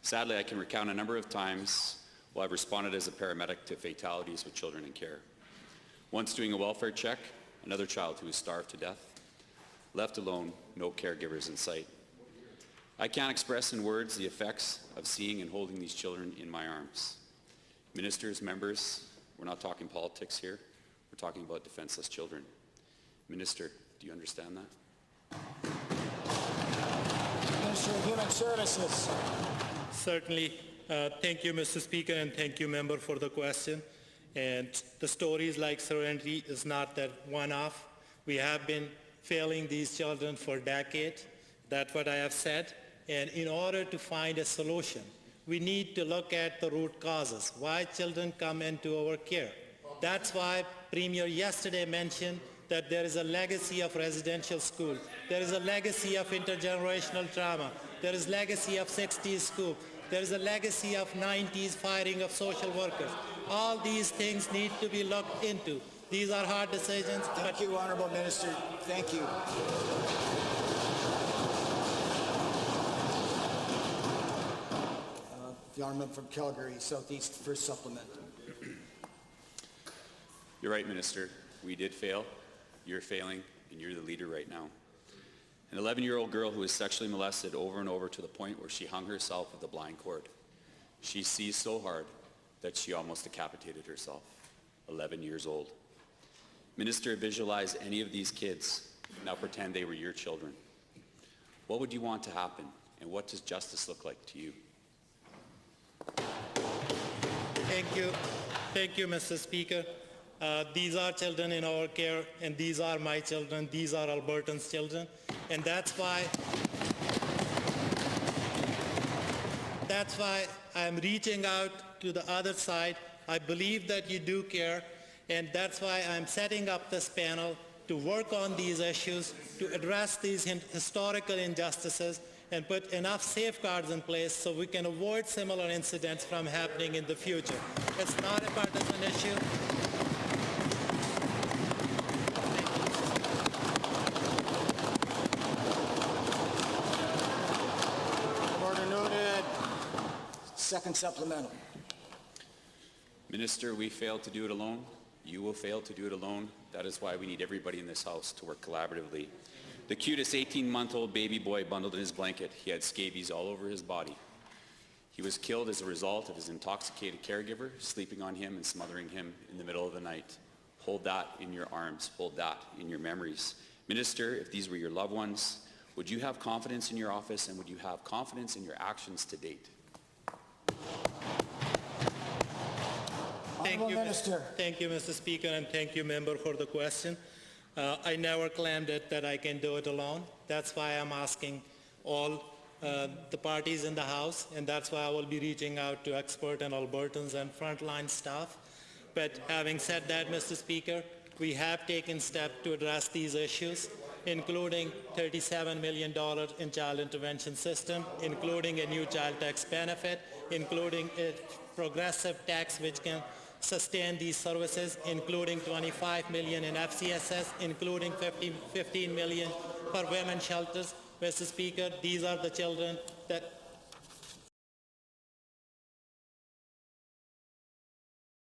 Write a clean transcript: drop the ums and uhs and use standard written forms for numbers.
Sadly, I can recount a number of times while I've responded as a paramedic to fatalities with children in care. Once doing a welfare check, another child who was starved to death, left alone, no caregivers in sight. I can't express in words the effects of seeing and holding these children in my arms. Ministers, members, we're not talking politics here. We're talking about defenseless children. Minister, do you understand that? Minister of Human Services. Certainly. Thank you, Mr. Speaker, and thank you, member, for the question. And the stories like Serenity is not that one-off. We have been failing these children for decades. That's what I have said. And in order to find a solution, we need to look at the root causes, why children come into our care. That's why Premier yesterday mentioned that there is a legacy of residential school. There is a legacy of intergenerational trauma. There is legacy of 60s school. There is a legacy of 90s firing of social workers. All these things need to be looked into. These are hard decisions. Thank you, Honourable Minister. Thank you. The Honourable from Calgary, Southeast, first supplement. You're right, Minister. We did fail. You're failing, and you're the leader right now. An 11-year-old girl who was sexually molested over and over to the point where she hung herself with a blind cord. She seized so hard that she almost decapitated herself. 11 years old. Minister, visualize any of these kids. Now pretend they were your children. What would you want to happen, and what does justice look like to you? Thank you. Thank you, Mr. Speaker. These are children in our care, and these are my children. These are Albertans' children. And that's why I'm reaching out to the other side. I believe that you do care, and that's why I'm setting up this panel to work on these issues, to address these historical injustices, and put enough safeguards in place so we can avoid similar incidents from happening in the future. It's not a partisan issue. Order noted. Second supplemental. Minister, we failed to do it alone. You will fail to do it alone. That is why we need everybody in this House to work collaboratively. The cutest 18-month-old baby boy bundled in his blanket. He had scabies all over his body. He was killed as a result of his intoxicated caregiver sleeping on him and smothering him in the middle of the night. Hold that in your arms. Hold that in your memories. Minister, if these were your loved ones, would you have confidence in your office, and would you have confidence in your actions to date? Thank you, Minister. Thank you, Mr. Speaker, and thank you, member, for the question. I never claimed that I can do it alone. That's why I'm asking all the parties in the House, and that's why I will be reaching out to experts and Albertans and frontline staff. But having said that, Mr. Speaker, we have taken steps to address these issues, including $37 million in child intervention system, including a new child tax benefit, including a progressive tax which can sustain these services, including $25 million in FCSS, including $15 million for women's shelters. Mr. Speaker, these are the children that